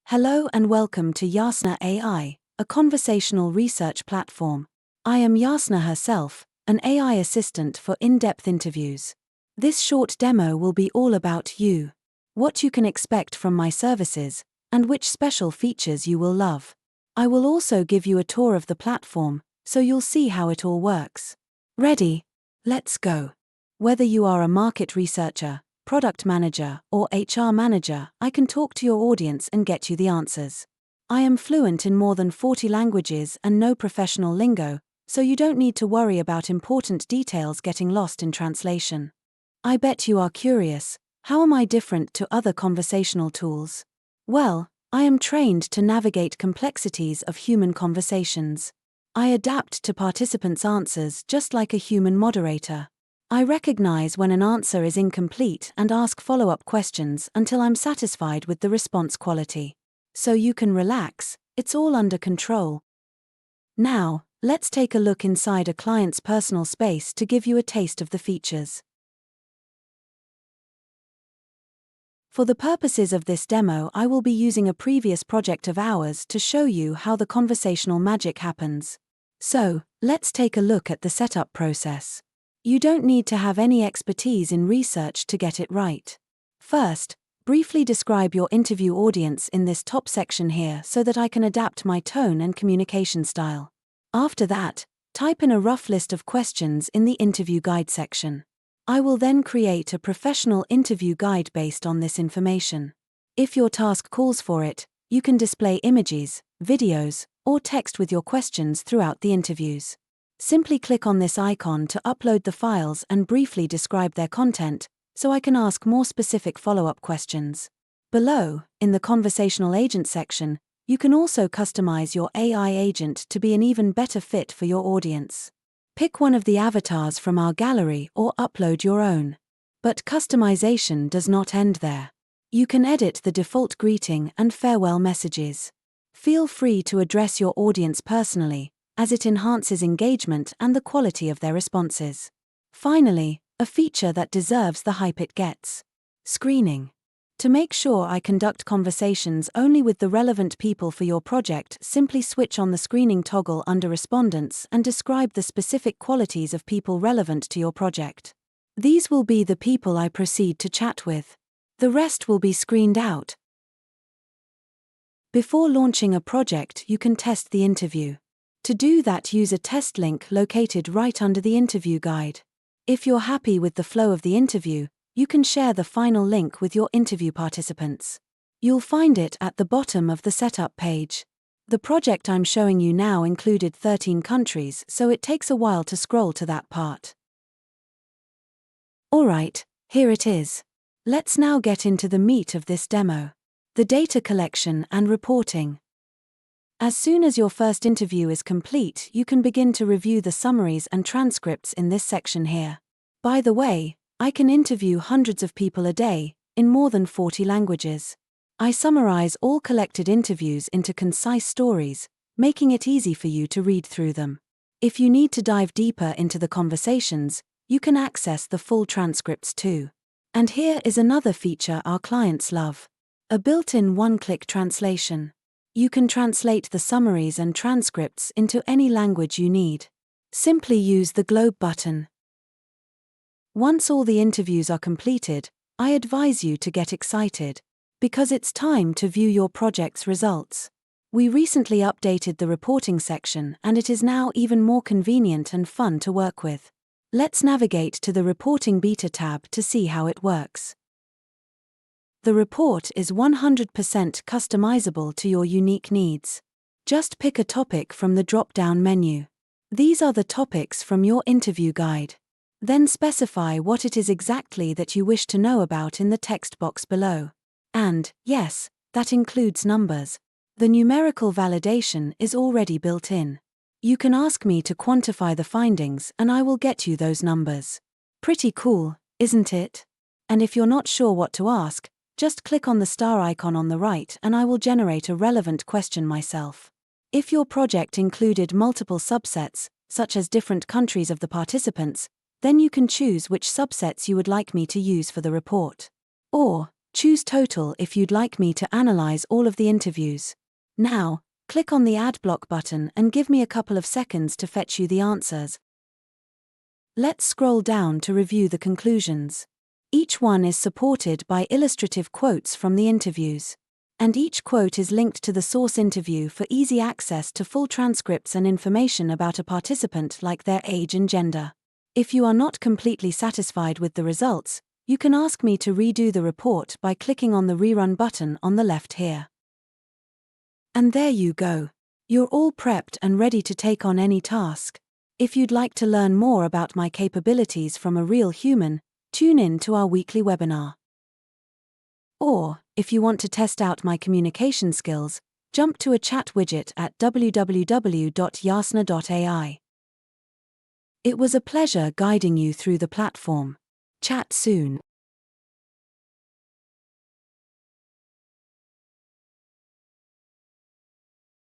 Hello and welcome to Yasna.ai, a conversational research platform. I am Yasna herself, an AI assistant for in-depth interviews. This short demo will be all about you, what you can expect from my services, and which special features you will love. I will also give you a tour of the platform, so you'll see how it all works. Ready? Let's go. Whether you are a market researcher, product manager, or HR manager, I can talk to your audience and get you the answers. I am fluent in more than 40 languages and know professional lingo, so you don't need to worry about important details getting lost in translation. I bet you are curious, how am I different to other conversational tools? Well, I am trained to navigate complexities of human conversations. I adapt to participants' answers just like a human moderator. I recognize when an answer is incomplete and ask follow-up questions until I'm satisfied with the response quality. So you can relax, it's all under control. Now, let's take a look inside a client's personal space to give you a taste of the features. For the purposes of this demo, I will be using a previous project of ours to show you how the conversational magic happens. So, let's take a look at the setup process. You don't need to have any expertise in research to get it right. First, briefly describe your interview audience in this top section here so that I can adapt my tone and communication style. After that, type in a rough list of questions in the interview guide section. I will then create a professional interview guide based on this information. If your task calls for it, you can display images, videos, or text with your questions throughout the interviews. Simply click on this icon to upload the files and briefly describe their content, so I can ask more specific follow-up questions. Below, in the Conversational Agent section, you can also customize your AI agent to be an even better fit for your audience. Pick one of the avatars from our gallery or upload your own. But customization does not end there. You can edit the default greeting and farewell messages. Feel free to address your audience personally, as it enhances engagement and the quality of their responses. Finally, a feature that deserves the hype it gets: screening. To make sure I conduct conversations only with the relevant people for your project, simply switch on the screening toggle under Respondents and describe the specific qualities of people relevant to your project. These will be the people I proceed to chat with. The rest will be screened out. Before launching a project, you can test the interview. To do that, use a test link located right under the interview guide. If you're happy with the flow of the interview, you can share the final link with your interview participants. You'll find it at the bottom of the setup page. The project I'm showing you now included 13 countries, so it takes a while to scroll to that part. Alright, here it is. Let's now get into the meat of this demo: the data collection and reporting. As soon as your first interview is complete, you can begin to review the summaries and transcripts in this section here. By the way, I can interview hundreds of people a day, in more than 40 languages. I summarize all collected interviews into concise stories, making it easy for you to read through them. If you need to dive deeper into the conversations, you can access the full transcripts too. And here is another feature our clients love: a built-in one-click translation. You can translate the summaries and transcripts into any language you need. Simply use the globe button. Once all the interviews are completed, I advise you to get excited, because it's time to view your project's results. We recently updated the reporting section and it is now even more convenient and fun to work with. Let's navigate to the Reporting Beta tab to see how it works. The report is 100% customizable to your unique needs. Just pick a topic from the drop-down menu. These are the topics from your interview guide. Then specify what it is exactly that you wish to know about in the text box below. And, yes, that includes numbers. The numerical validation is already built in. You can ask me to quantify the findings and I will get you those numbers. Pretty cool, isn't it? And if you're not sure what to ask, just click on the star icon on the right and I will generate a relevant question myself. If your project included multiple subsets, such as different countries of the participants, then you can choose which subsets you would like me to use for the report. Or, Choose Total if you'd like me to analyze all of the interviews. Now, click on the Add Block button and give me a couple of seconds to fetch you the answers. Let's scroll down to review the conclusions. Each one is supported by illustrative quotes from the interviews. And each quote is linked to the source interview for easy access to full transcripts and information about a participant like their age and gender. If you are not completely satisfied with the results, you can ask me to redo the report by clicking on the Rerun button on the left here. And there you go. You're all prepped and ready to take on any task. If you'd like to learn more about my capabilities from a real human, tune in to our weekly webinar. Or, if you want to test out my communication skills, jump to a chat widget at www.Yasna.ai. It was a pleasure guiding you through the platform. Chat soon.